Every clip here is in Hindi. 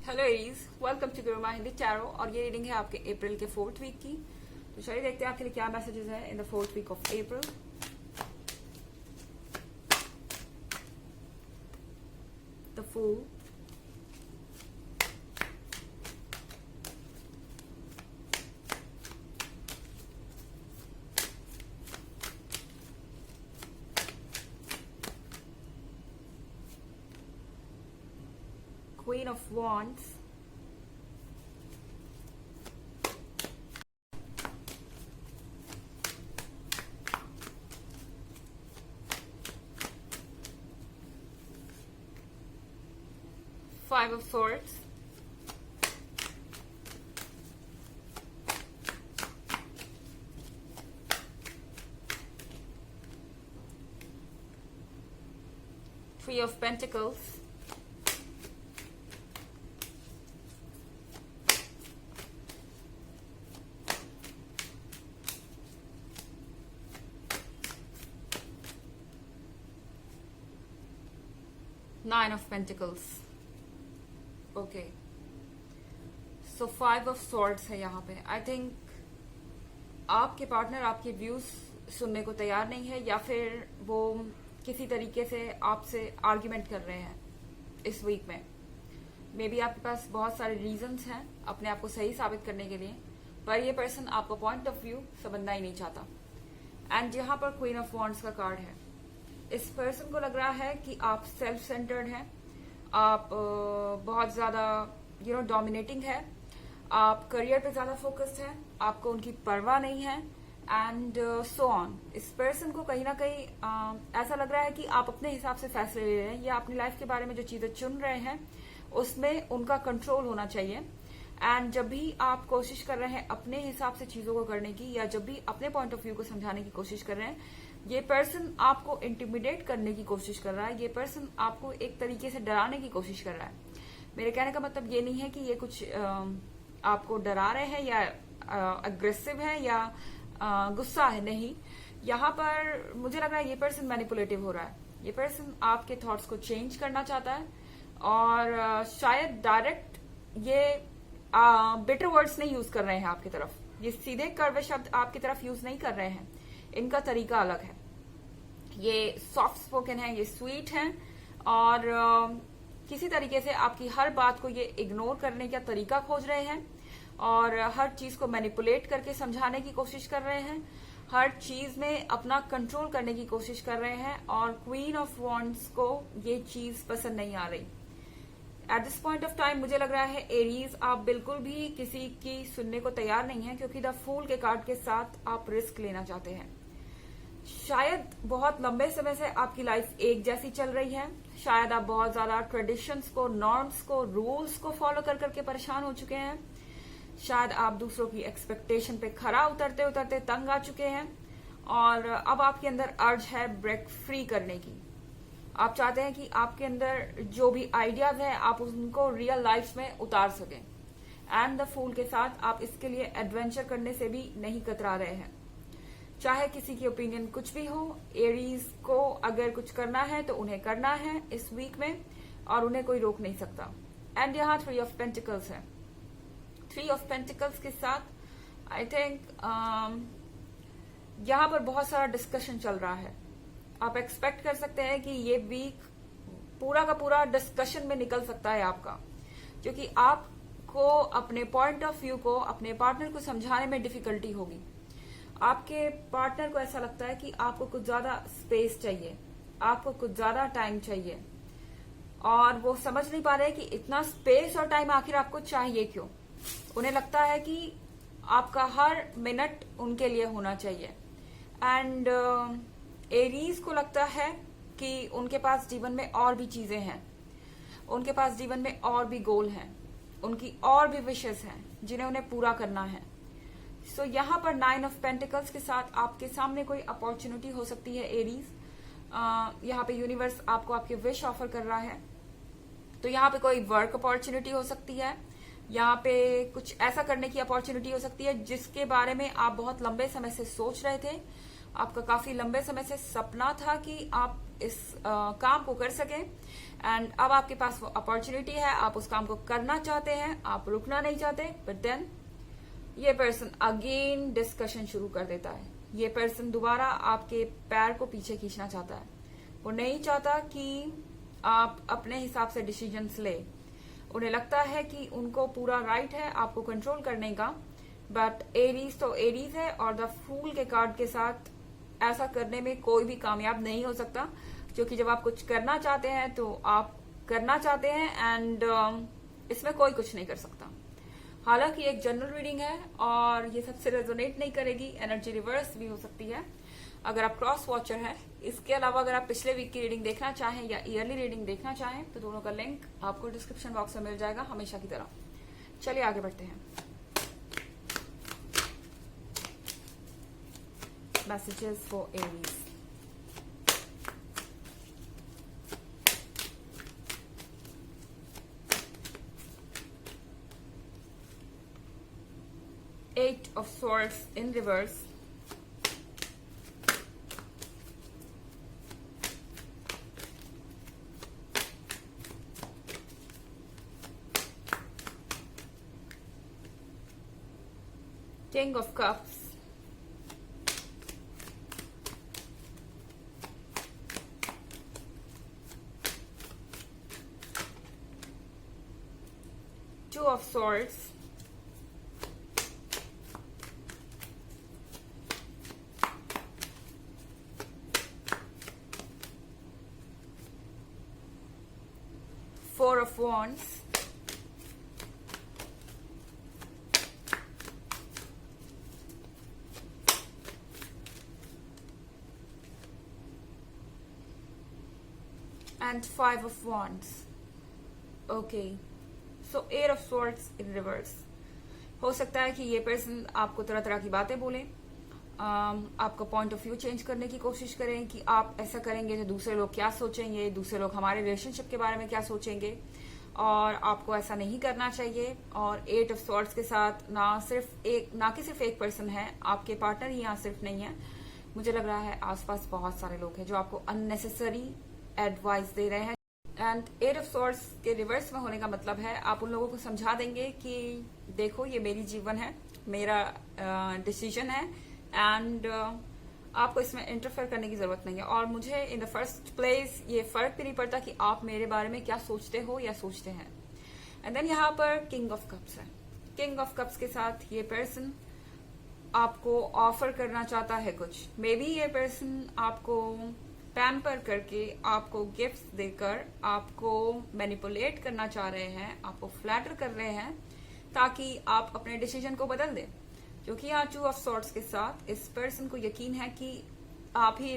Hello Aries, welcome to Guruma Hindi tarot. और ये रीडिंग है आपके अप्रैल के 4th वीक की। तो चलिए देखते हैं आपके लिए क्या मैसेजेस हैं in the 4th week of April. The fool, Queen of Wands, Five of Swords, Three of Pentacles, Nine of Pentacles. Okay, so 5 of swords है यहाँ पे। आई थिंक आपके पार्टनर आपके व्यूज सुनने को तैयार नहीं है, या फिर वो किसी तरीके से आपसे आर्ग्यूमेंट कर रहे हैं इस वीक में। मे बी आपके पास बहुत सारे रीजंस हैं अपने आप को सही साबित करने के लिए, पर ये पर्सन आपका पॉइंट ऑफ व्यू समझना ही नहीं चाहता। एंड यहाँ पर क्वीन ऑफ वॉन्ड्स का कार्ड है। इस पर्सन को लग रहा है कि आप सेल्फ सेंटर्ड हैं, आप बहुत ज्यादा डोमिनेटिंग है, आप करियर पे ज्यादा फोकस्ड हैं, आपको उनकी परवाह नहीं है एंड सो ऑन। इस पर्सन को कहीं ना कहीं ऐसा लग रहा है कि आप अपने हिसाब से फैसले ले रहे हैं, या अपनी लाइफ के बारे में जो चीजें चुन रहे हैं उसमें उनका कंट्रोल होना चाहिए। एंड जब भी आप कोशिश कर रहे हैं अपने हिसाब से चीजों को करने की, या जब भी अपने पॉइंट ऑफ व्यू को समझाने की कोशिश कर रहे हैं, ये पर्सन आपको इंटिमिडेट करने की कोशिश कर रहा है, ये पर्सन आपको एक तरीके से डराने की कोशिश कर रहा है। मेरे कहने का मतलब ये नहीं है कि ये कुछ आपको डरा रहे हैं या अग्रेसिव है या गुस्सा है, नहीं। यहाँ पर मुझे लग रहा है ये पर्सन मैनिपुलेटिव हो रहा है। ये पर्सन आपके थॉट्स को चेंज करना चाहता है, और शायद डायरेक्ट ये बिटर वर्ड्स नहीं यूज कर रहे हैं आपकी तरफ, ये सीधे कड़वे शब्द आपकी तरफ यूज नहीं कर रहे हैं। इनका तरीका अलग है, ये सॉफ्ट स्पोकन है, ये स्वीट है, और किसी तरीके से आपकी हर बात को ये इग्नोर करने का तरीका खोज रहे हैं, और हर चीज को मैनिपुलेट करके समझाने की कोशिश कर रहे हैं, हर चीज में अपना कंट्रोल करने की कोशिश कर रहे हैं। और क्वीन ऑफ वॉन्ड्स को ये चीज पसंद नहीं आ रही। At this point of time मुझे लग रहा है एरीज, आप बिल्कुल भी किसी की सुनने को तैयार नहीं है, क्योंकि द फूल के कार्ड के साथ आप रिस्क लेना चाहते हैं। शायद बहुत लंबे समय से आपकी लाइफ एक जैसी चल रही है, शायद आप बहुत ज्यादा ट्रेडिशंस को, नॉर्म्स को, रूल्स को फॉलो कर करके परेशान हो चुके हैं, शायद आप दूसरों की एक्सपेक्टेशन पे खरा उतरते उतरते तंग आ चुके हैं, और अब आपके अंदर अर्ज है ब्रेक फ्री करने की। आप चाहते हैं कि आपके अंदर जो भी आइडियाज हैं आप उनको रियल लाइफ में उतार सकें। एंड द फूल के साथ आप इसके लिए एडवेंचर करने से भी नहीं कतरा रहे हैं। चाहे किसी की ओपिनियन कुछ भी हो, एरीज को अगर कुछ करना है तो उन्हें करना है इस वीक में, और उन्हें कोई रोक नहीं सकता। एंड यहाँ 3 ऑफ पेंटिकल्स है। 3 ऑफ पेंटिकल्स के साथ आई थिंक यहाँ पर बहुत सारा डिस्कशन चल रहा है। आप एक्सपेक्ट कर सकते हैं कि ये वीक पूरा का पूरा डिस्कशन में निकल सकता है आपका, क्योंकि आपको अपने पॉइंट ऑफ व्यू को अपने पार्टनर को समझाने में डिफिकल्टी होगी। आपके पार्टनर को ऐसा लगता है कि आपको कुछ ज्यादा स्पेस चाहिए, आपको कुछ ज्यादा टाइम चाहिए, और वो समझ नहीं पा रहे कि इतना स्पेस और टाइम आखिर आपको चाहिए क्यों। उन्हें लगता है कि आपका हर मिनट उनके लिए होना चाहिए। एंड एरीज को लगता है कि उनके पास जीवन में और भी चीजें हैं, उनके पास जीवन में और भी गोल हैं, उनकी और भी विशेष हैं जिन्हें उन्हें पूरा करना है। सो यहाँ पर 9 ऑफ पेंटिकल्स के साथ आपके सामने कोई अपॉर्चुनिटी हो सकती है एरीज। यहाँ पे यूनिवर्स आपको आपके विश ऑफर कर रहा है, तो यहाँ पे कोई वर्क अपॉर्चुनिटी हो सकती है, यहाँ पे कुछ ऐसा करने की अपॉर्चुनिटी हो सकती है जिसके बारे में आप बहुत लंबे समय से सोच रहे थे। आपका काफी लंबे समय से सपना था कि आप इस काम को कर सकें। एंड अब आपके पास वो अपॉर्चुनिटी है, आप उस काम को करना चाहते हैं, आप रुकना नहीं चाहते। बट देन ये पर्सन अगेन डिस्कशन शुरू कर देता है। ये पर्सन दोबारा आपके पैर को पीछे खींचना चाहता है। वो नहीं चाहता कि आप अपने हिसाब से डिसीजंस ले। उन्हें लगता है कि उनको पूरा राइट है आपको कंट्रोल करने का। बट एरीज तो एरीज है, और द फूल के कार्ड के साथ ऐसा करने में कोई भी कामयाब नहीं हो सकता, क्योंकि जब आप कुछ करना चाहते हैं तो आप करना चाहते हैं, एंड इसमें कोई कुछ नहीं कर सकता। हालांकि एक जनरल रीडिंग है और ये सबसे रेजोनेट नहीं करेगी, एनर्जी रिवर्स भी हो सकती है अगर आप क्रॉस वॉचर हैं। इसके अलावा अगर आप पिछले वीक की रीडिंग देखना चाहें या ईयरली रीडिंग देखना चाहें तो दोनों का लिंक आपको डिस्क्रिप्शन बॉक्स में मिल जाएगा, हमेशा की तरह। चलिए आगे बढ़ते हैं। Messages for Aries. Eight of Swords in reverse. King of Cups. Two of Swords. Four of Wands. And Five of Wands. Okay. So Eight of Swords in reverse. हो सकता है कि ये पर्सन आपको तरह तरह की बातें बोले, आपका पॉइंट ऑफ व्यू चेंज करने की कोशिश करें कि आप ऐसा करेंगे तो दूसरे लोग क्या सोचेंगे, दूसरे लोग हमारे रिलेशनशिप के बारे में क्या सोचेंगे, और आपको ऐसा नहीं करना चाहिए। और एट ऑफ स्वॉर्ड्स के साथ ना कि सिर्फ एक पर्सन है, आपके पार्टनर ही यहाँ सिर्फ नहीं है, मुझे लग रहा है आसपास बहुत सारे लोग हैं जो आपको अननेसेसरी एडवाइस दे रहे हैं। एंड एट ऑफ स्वॉर्ड्स के रिवर्स में होने का मतलब है आप उन लोगों को समझा देंगे कि देखो ये मेरी जीवन है, मेरा डिसीजन है, एंड आपको इसमें इंटरफेयर करने की जरूरत नहीं है। और मुझे इन द फर्स्ट प्लेस ये फर्क भी नहीं पड़ता कि आप मेरे बारे में क्या सोचते हो या सोचते हैं। एंड देन यहाँ पर किंग ऑफ कप्स है। किंग ऑफ कप्स के साथ ये पर्सन आपको ऑफर करना चाहता है कुछ। मे बी ये पर्सन आपको पैम्पर करके, आपको गिफ्ट्स देकर आपको मैनिपुलेट करना चाह रहे हैं, आपको फ्लैटर कर रहे हैं ताकि आप अपने डिसीजन को बदल दें। क्योंकि यहाँ टू ऑफ सॉर्ड्स के साथ इस पर्सन को यकीन है कि आप ही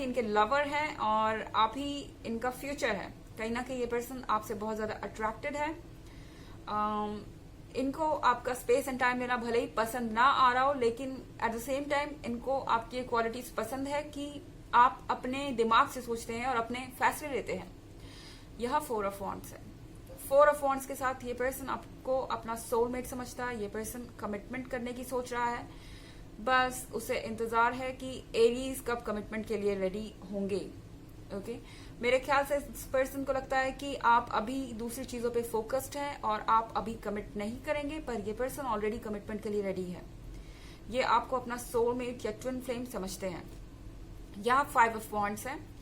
इनके लवर हैं और आप ही इनका फ्यूचर है। कहीं ना कहीं ये पर्सन आपसे बहुत ज्यादा अट्रैक्टेड है। इनको आपका स्पेस एंड टाइम लेना भले ही पसंद ना आ रहा हो, लेकिन एट द सेम टाइम इनको आपकी ये क्वालिटीज पसंद है कि आप अपने दिमाग से सोचते हैं और अपने फैसले लेते हैं। यह फोर ऑफ वॉन्ड्स है। फोर ऑफ वॉन्ड्स के साथ ये पर्सन आपको अपना सोलमेट समझता है। ये पर्सन कमिटमेंट करने की सोच रहा है, बस उसे इंतजार है कि एरीज कब कमिटमेंट के लिए रेडी होंगे। ओके, मेरे ख्याल से इस पर्सन को लगता है कि आप अभी दूसरी चीजों पे फोकस्ड हैं और आप अभी कमिट नहीं करेंगे, पर ये पर्सन ऑलरेडी कमिटमेंट के लिए रेडी है। ये आपको अपना सोलमेट या ट्विन फ्लेम समझते हैं। यहाँ फाइव ऑफ वॉन्ड्स है।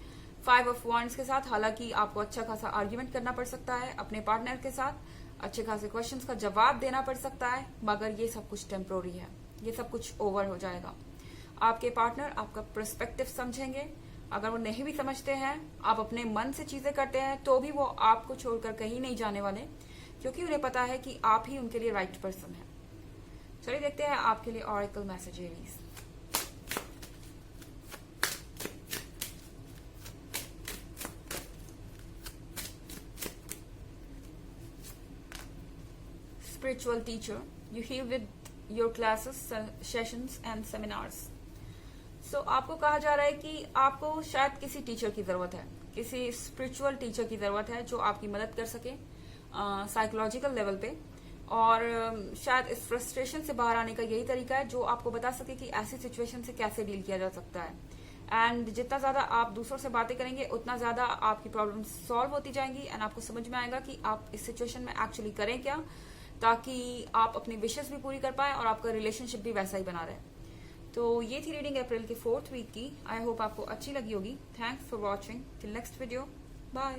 फाइव ऑफ वॉन्ड्स के साथ हालांकि आपको अच्छा खासा आर्ग्यूमेंट करना पड़ सकता है अपने पार्टनर के साथ, अच्छे खासे क्वेश्चंस का जवाब देना पड़ सकता है, मगर ये सब कुछ टेम्पोररी है, ये सब कुछ ओवर हो जाएगा। आपके पार्टनर आपका पर्सपेक्टिव समझेंगे। अगर वो नहीं भी समझते हैं, आप अपने मन से चीजें करते हैं, तो भी वो आपको छोड़कर कहीं नहीं जाने वाले, क्योंकि उन्हें पता है कि आप ही उनके लिए राइट पर्सन है। चलिए देखते हैं आपके लिए oracle message Aries. Spiritual teacher, you heal with your classes, sessions and seminars. So आपको कहा जा रहा है कि आपको शायद किसी टीचर की जरूरत है, किसी स्पिरिचुअल टीचर की जरूरत है जो आपकी मदद कर सके साइकोलॉजिकल लेवल पे, और शायद इस फ्रस्ट्रेशन से बाहर आने का यही तरीका है जो आपको बता सके कि ऐसी सिचुएशन से कैसे डील किया जा सकता है, एंड जितना ज्यादा आप दूसरों से बातें करेंगे उतना ज्यादा आपकी प्रॉब्लम सॉल्व होती जाएंगी एंड आपको समझ में आएगा कि आप इस सिचुएशन में एक्चुअली करें क्या, ताकि आप अपनी विशेस भी पूरी कर पाए और आपका रिलेशनशिप भी वैसा ही बना रहे। तो ये थी रीडिंग अप्रैल के 4th वीक की। आई होप आपको अच्छी लगी होगी। Thanks for watching. Till next video, bye.